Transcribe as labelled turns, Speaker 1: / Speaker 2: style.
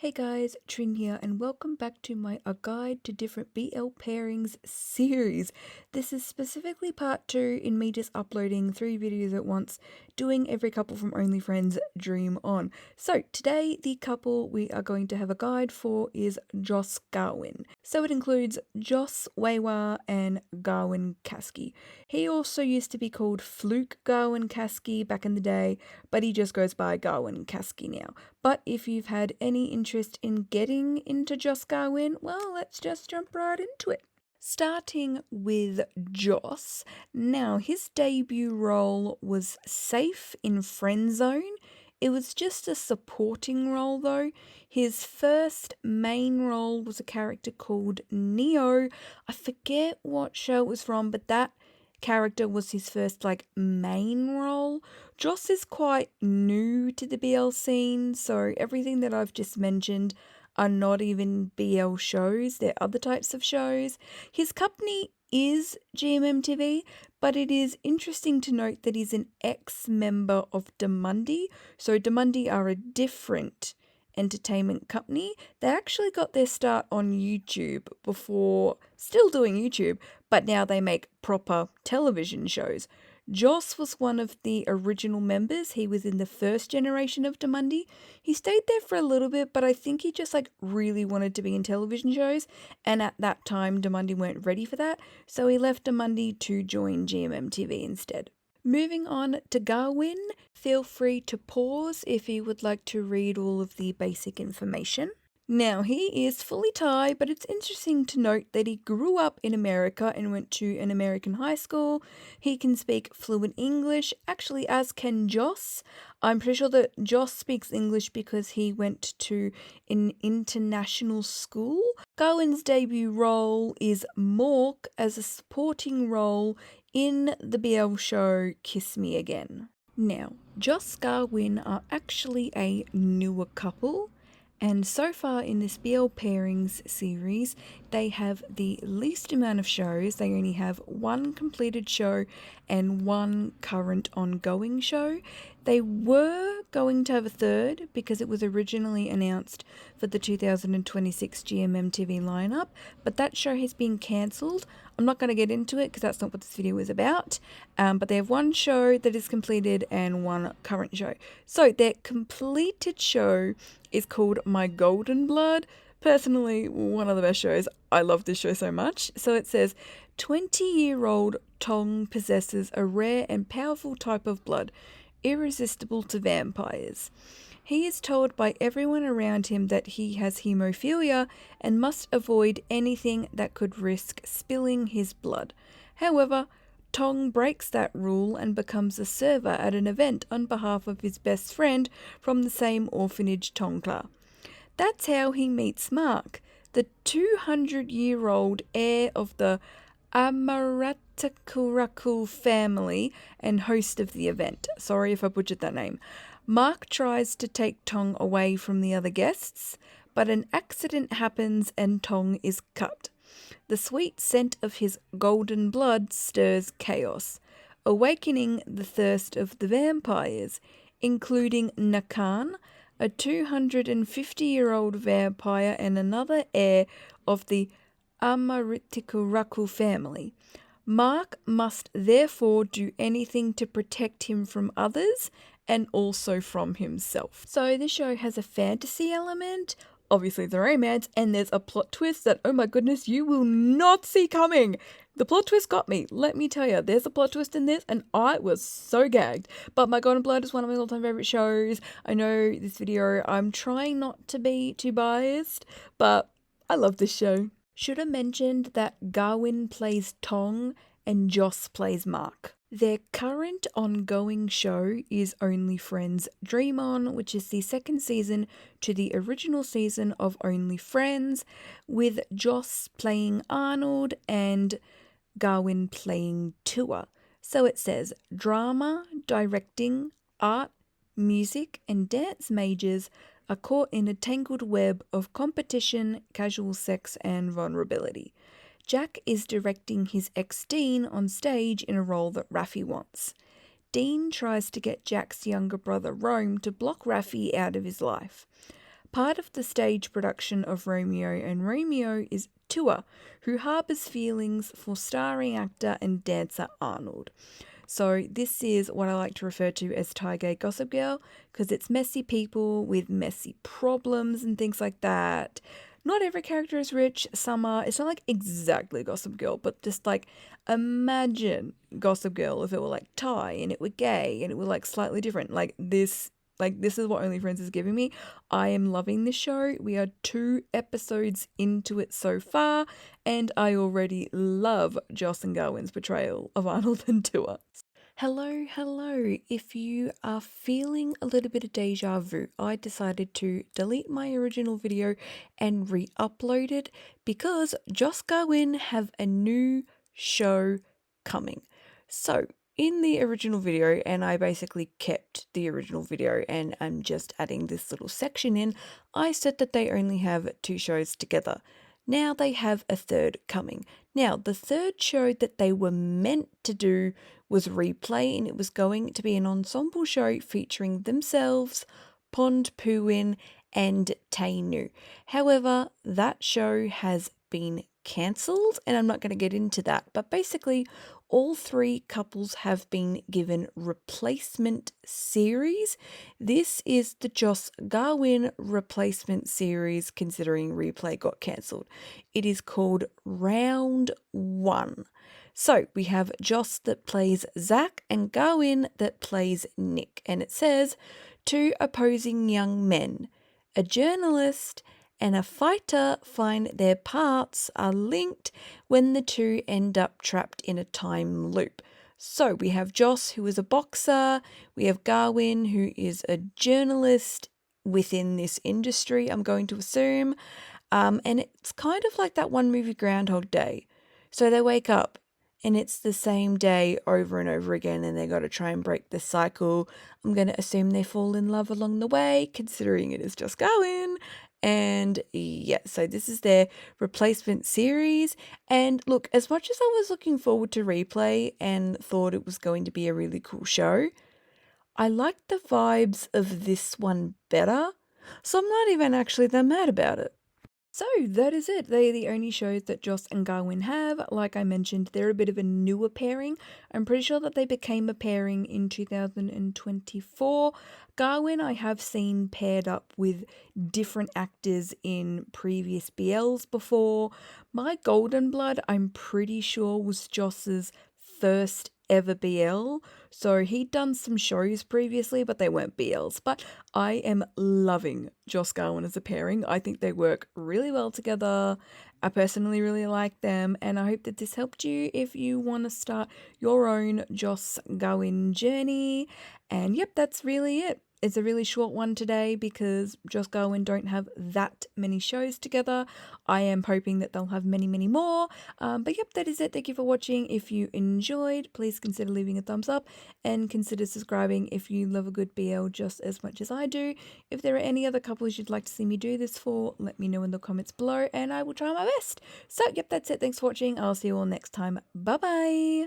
Speaker 1: Hey guys, Trin here, and welcome back to my A Guide to Different BL Pairings series. This is specifically part 2 in me just uploading 3 videos at once, doing every couple from OnlyFriends dream on. So today the couple we are going to have a guide for is JossGawin. So it includes Joss Wewa and Garwin Kasky. He also used to be called Fluke Garwin Kasky back in the day, but he just goes by Garwin Kasky now. But if you've had any interest in getting into JossGawin, well, let's just jump right into it. Starting with Joss. Now, his debut role was safe in Friend Zone. It was just a supporting role though. His first main role was a character called Neo. I forget what show it was from, but that character was his first main role. Joss is quite new to the BL scene, so everything that I've just mentioned are not even BL shows, they're other types of shows. His company is GMMTV, but it is interesting to note that he's an ex-member of Damundi. So Damundi are a different entertainment company. They actually got their start on YouTube before still doing YouTube, but now they make proper television shows. Joss was one of the original members. He was in the first generation of Damundi. He stayed there for a little bit, but I think he just really wanted to be in television shows, and at that time Damundi weren't ready for that, so he left Damundi to join GMMTV instead. Moving on to Garwin, feel free to pause if you would like to read all of the basic information. Now, he is fully Thai, but it's interesting to note that he grew up in America and went to an American high school. He can speak fluent English, actually, as can Joss. I'm pretty sure that Joss speaks English because he went to an international school. Garwin's debut role is Mork as a supporting role in the BL show Kiss Me Again. Now, JossGawin are actually a newer couple. And so far in this BL Pairings series, they have the least amount of shows. They only have one completed show and one current ongoing show. They were going to have a third because it was originally announced for the 2026 GMMTV lineup, but that show has been cancelled. I'm not going to get into it because that's not what this video is about, but they have one show that is completed and one current show. So their completed show is called My Golden Blood. Personally, one of the best shows. I love this show so much. So it says, 20-year-old Tong possesses a rare and powerful type of blood, irresistible to vampires. He is told by everyone around him that he has hemophilia and must avoid anything that could risk spilling his blood. However, Tong breaks that rule and becomes a server at an event on behalf of his best friend from the same orphanage, Tongkla. That's how he meets Mark, the 200-year-old heir of the Amaratakuraku family and host of the event. Sorry if I butchered that name. Mark tries to take Tong away from the other guests, but an accident happens and Tong is cut. The sweet scent of his golden blood stirs chaos, awakening the thirst of the vampires, including Nakan, a 250-year-old vampire and another heir of the Amaratikuraku family. Mark must therefore do anything to protect him from others and also from himself. So this show has a fantasy element, obviously the romance, and there's a plot twist that, oh my goodness, you will not see coming. The plot twist got me. Let me tell you, there's a plot twist in this and I was so gagged. But My Golden Blood is one of my all-time favorite shows. I know this video, I'm trying not to be too biased, but I love this show. Should have mentioned that Garwin plays Tong and Joss plays Mark. Their current ongoing show is Only Friends Dream On, which is the second season to the original season of Only Friends, with Joss playing Arnold and Garwin playing Tua. So it says drama, directing, art, music, and dance majors are caught in a tangled web of competition, casual sex, and vulnerability. Jack is directing his ex Dean on stage in a role that Raffi wants. Dean tries to get Jack's younger brother Rome to block Raffi out of his life. Part of the stage production of Romeo and Romeo is Tua, who harbours feelings for starring actor and dancer Arnold. So this is what I like to refer to as Thai gay Gossip Girl, because it's messy people with messy problems and things like that. Not every character is rich, some are. It's not like exactly Gossip Girl, but just like imagine Gossip Girl if it were like Thai and it were gay and it were like slightly different. This is what OnlyFriends is giving me. I am loving this show. We are 2 episodes into it so far, and I already love Joss and Garwin's portrayal of Arnold and Tua. Hello, hello. If you are feeling a little bit of deja vu, I decided to delete my original video and re-upload it because JossGawin have a new show coming. So, in the original video, and I basically kept the original video and I'm just adding this little section in, I said that they only have 2 shows together. Now they have a third coming. Now, the third show that they were meant to do was Replay, and it was going to be an ensemble show featuring themselves, Pond Puin, and Tainu. However, that show has been cancelled, and I'm not going to get into that, but basically all 3 couples have been given replacement series. This is the JossGawin replacement series, considering Replay got cancelled. It is called Round 1. So we have Joss that plays Zach and Garwin that plays Nick, and it says 2 opposing young men, a journalist and a fighter, find their paths are linked when the 2 end up trapped in a time loop. So we have Joss, who is a boxer, we have Garwin, who is a journalist within this industry, I'm going to assume, and it's kind of like that one movie, Groundhog Day. So they wake up and it's the same day over and over again, and they got to try and break the cycle. I'm going to assume they fall in love along the way, considering it is JossGawin. And yeah, so this is their replacement series. And look, as much as I was looking forward to Replay and thought it was going to be a really cool show, I liked the vibes of this one better. So I'm not even actually that mad about it. So that is it. They are the only shows that Joss and Garwin have. Like I mentioned, they're a bit of a newer pairing. I'm pretty sure that they became a pairing in 2024. Garwin I have seen paired up with different actors in previous BLs before. My Golden Blood, I'm pretty sure, was Joss's first ever BL. So he'd done some shows previously, but they weren't BLs. But I am loving JossGawin as a pairing. I think they work really well together. I personally really like them, and I hope that this helped you if you want to start your own JossGawin journey. And yep, that's really it. It's a really short one today because JossGawin don't have that many shows together. I am hoping that they'll have many, many more. But yep, that is it. Thank you for watching. If you enjoyed, please consider leaving a thumbs up and consider subscribing if you love a good BL just as much as I do. If there are any other couples you'd like to see me do this for, let me know in the comments below and I will try my best. So yep, that's it. Thanks for watching. I'll see you all next time. Bye bye.